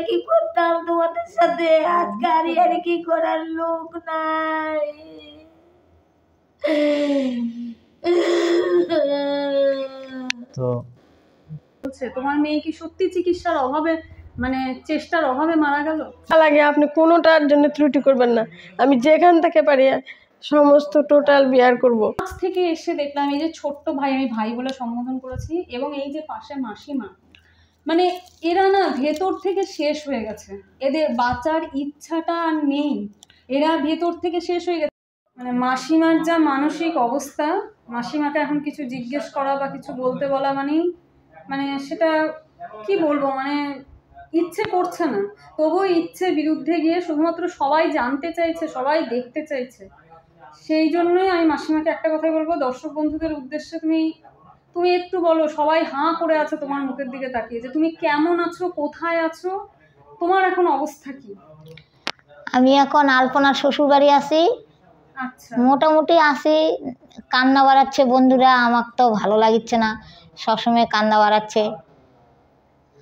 কি করতাম তোমাদের সাথে, আজকে আর কি করার লোক নাই। তো তোমার মেয়ে কি সত্যি চিকিৎসার অভাবে মানে চেষ্টার অভাবে মারা গেল? লাগে আপনি কোনোটার জন্য ত্রুটি করবেন না, আমি যেখান থেকে পারি সমস্ত টোটাল বিয়ার করব। আজ থেকে এসে দেখলাম এই যে ছোট্ট ভাই, আমি ভাই বলে সম্বোধন করেছি, এবং এই যে পাশে মাসিমা, মানে এরা না ভেতর থেকে শেষ হয়ে গেছে, এদের বাঁচার ইচ্ছাটা আর নেই, এরা ভেতর থেকে শেষ হয়ে গেছে। মানে মাসিমার যা মানসিক অবস্থা, মাসিমাকে এখন কিছু জিজ্ঞেস করা বা কিছু বলতে বলা মানে সেটা কি বলবো, মানে ইচ্ছে করছে না, তবুও ইচ্ছে বিরুদ্ধে গিয়ে শুধুমাত্র সবাই জানতে চাইছে, সবাই দেখতে চাইছে। সেই জন্যই আমি মাসিমাকে একটা কথাই বলবো, দর্শক বন্ধুদের উদ্দেশ্যে তুমি একটু বলো, সবাই হাঁ করে আছে তোমার মুখের দিকে তাকিয়ে, যে তুমি কেমন আছো, কোথায় আছো, তোমার এখন অবস্থা কি? আমি এখন আলপনার শ্বশুর বাড়ি আছি। আচ্ছা, মোটামুটি আসি, কান্না বাড়াচ্ছে বন্ধুরা, আমার তো ভালো লাগছে না, সবসময় কান্না বাড়াচ্ছে।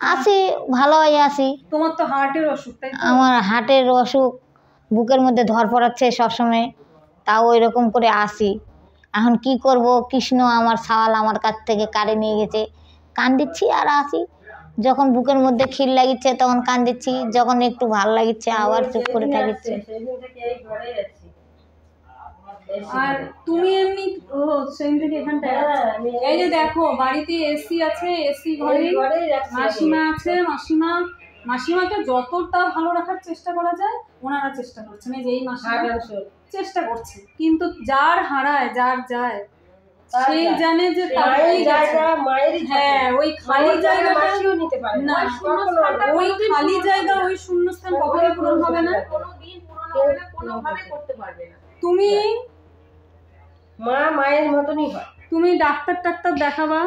আসি, ভালো হয়ে আসি। তোমার তো হার্টের অসুখ, তাই তো? আমার হার্টের অসুখ, বুকের মধ্যে ধর পড়াচ্ছে সবসময়, তাও ওই রকম করে আসি। এখন কি করব, কৃষ্ণ আমার সাওয়াল আমার কাছ থেকে কাড়ে নিয়ে গেছে, কান্দিচ্ছি আর আসি। যখন বুকের মধ্যে খিল লাগিচ্ছে তখন কান্দিচ্ছি, যখন একটু ভালো লাগিচ্ছে আবার চুপ করে থাকিচ্ছে। আর তুমি এমনি সেদিন থেকে এখানটায় এই যে দেখো বাড়িতে এসি আছে, এসি ঘরে মাসিমা আছে, মাসিমাকে যতটা ভালো রাখার চেষ্টা করা যায় ওনারা চেষ্টা করছেন, এই যে এই মাসিমা চেষ্টা করছে, কিন্তু যার হারায় যার যায় সেই জানে যে হ্যাঁ ওই খালি জায়গাটা না, ওই খালি জায়গা, ওই শূন্যস্থান কখনো পূরণ হবে না, কোনোভাবে করতে পারবে না। তুমি মায়ের মতনই হয়। তুমি ডাক্তার দেখাবা।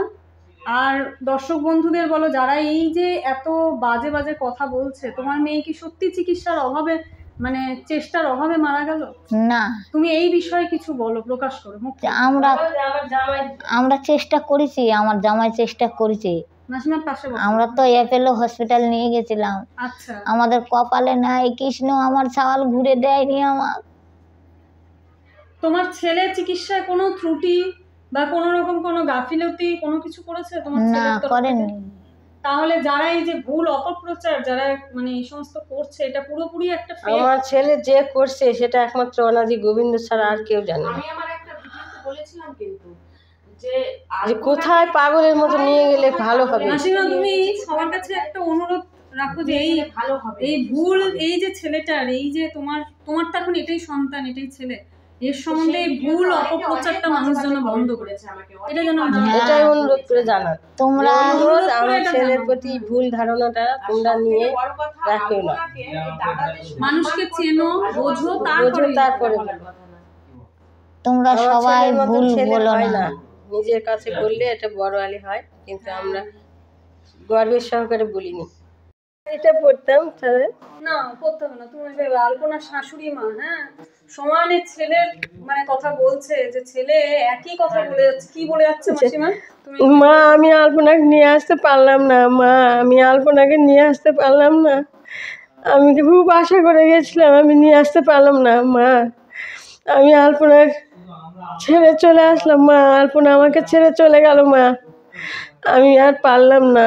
আর দর্শক বন্ধুদের বলো, যারা এই যে এত বাজে বাজে কথা বলছে, তোমার মেয়ে কি সত্যি চিকিৎসার অভাবে মানে চেষ্টার অভাবে মারা গেল না, তুমি এই বিষয়ে কিছু বলো, প্রকাশ করো। আমরা চেষ্টা করেছি, আমার জামাই চেষ্টা করেছে, মাসিমার পাশে বসো। আমরা তো অ্যাপেলো হসপিটাল নিয়ে গেছিলাম। আচ্ছা, আমাদের কপালে নাই, কৃষ্ণ আমার সাওয়াল ঘুরে দেয়নি। আমার তোমার ছেলে চিকিৎসায় কোনো ত্রুটি বা কোনো রকম কোনো গাফিলতি কোনো কিছু করেছে তোমার না, ছেলের তরফ থেকে? করেননি। তাহলে যারা এই যে ভুল অপপ্রচার যারা মানে এই সমস্ত করছে, এটা পুরোপুরি একটা fake। আমার ছেলে যে করছে সেটা একমাত্র অনাদি গোবিন্দ ছাড়া আর কেউ জানে না। আমি আমার একটা ভিডিওতে বলেছিলাম কিন্তু যে কোথায় পাগলের মতো নিয়ে গেলে ভালো হবে। মাসিমা, তুমি সবার কাছে একটা অনুরোধ রাখো যে এই ভালো হবে, এই ভুল, এই যে ছেলেটার, এই যে তোমার তো এখন এটাই সন্তান, এটাই ছেলে, এর সম্বন্ধে এই ভুল অপপ্রচারটা মানুষ যেন বন্ধ করেছে, এটা যেন এটাই অনুরোধ করে জানান। তোমরা অনুরোধ, আমার ছেলের প্রতি ভুল ধারণাটা তোমরা নিয়ে রাখো না, মানুষকে চেনো বোঝো, তারপরে তোমরা সবাই ভুল বলো হয় না। না, নিজের কাছে বললে এটা বড় আলী হয়, কিন্তু আমরা গর্বের সহকারে বলিনি। এটা পড়তাম না করতে হবে না। তুমি যে আলপনার শাশুড়ি মা, হ্যাঁ, সমানে ছেলের মানে কথা বলছে, যে ছেলে একই কথা বলে যাচ্ছে, কি বলে যাচ্ছে মাসিমা? তুমি মা আমি আলপনাকে নিয়ে আসতে পারলাম না, মা আমি আলপনাকে নিয়ে আসতে পারলাম না, আমি খুব আশা করে গেছিলাম, আমি নিয়ে আসতে পারলাম না, মা আমি আলপনা ছেড়ে চলে আসলাম, মা আলপনা আমাকে ছেড়ে চলে গেল, মা আমি আর পারলাম না,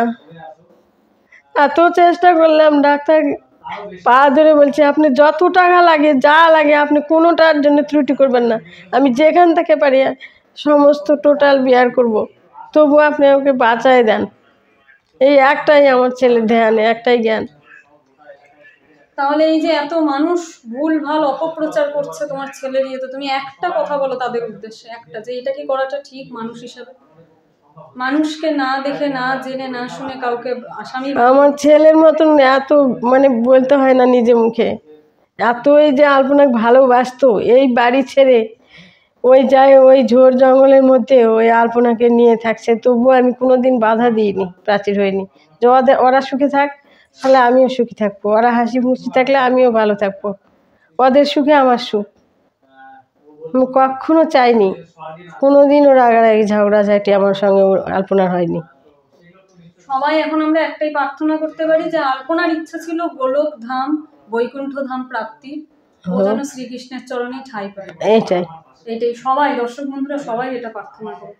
এত চেষ্টা করলাম, ডাক্তার পা ধরে বলছে আপনি যত টাকা লাগে যা লাগে আপনি কোনোটার জন্য ত্রুটি করবেন না, আমি যেখান থেকে পারি সমস্ত টোটাল বিয়ার করব, তবু আপনি আমাকে বাঁচায় দেন। এই একটাই আমার ছেলের ধ্যান, একটাই জ্ঞান। তাহলে এই যে এত মানুষ ভুল ভাল অপপ্রচার করছে তোমার ছেলের ইয়েতে, তুমি একটা কথা বলো তাদের উদ্দেশ্যে, একটা, যে এটা কি করাটা ঠিক মানুষ হিসাবে? মানুষকে না দেখে না জেনে না শুনে কাউকে আসামি, আমার ছেলের মতন এত মানে বলতে হয় না নিজে মুখে, এত এই যে আলপনাকে ভালোবাসতো, এই বাড়ি ছেড়ে ওই যায় ওই ঝোড় জঙ্গলের মধ্যে ওই আলপনাকে নিয়ে থাকছে, তবুও আমি কোনোদিন বাধা দিইনি, প্রাচীর হইনি, যে ওরা সুখে থাক তাহলে আমিও সুখী থাকবো, ওরা হাসি খুশি থাকলে আমিও ভালো থাকবো, ওদের সুখে আমার সুখ। আমি কখনো চাইনি কোনোদিনও রাগারাগি ঝগড়াঝাটি আমার সঙ্গে আলপনার হয়নি। সবাই এখন আমরা একটাই প্রার্থনা করতে পারি যে আলপনার ইচ্ছা ছিল গোলক ধাম বৈকুণ্ঠ ধাম প্রাপ্তি, ও যেন শ্রীকৃষ্ণের চরণে ঠাঁই পায়। এইটাই। এটাই সবাই দর্শক বন্ধুরা সবাই এটা প্রার্থনা করে।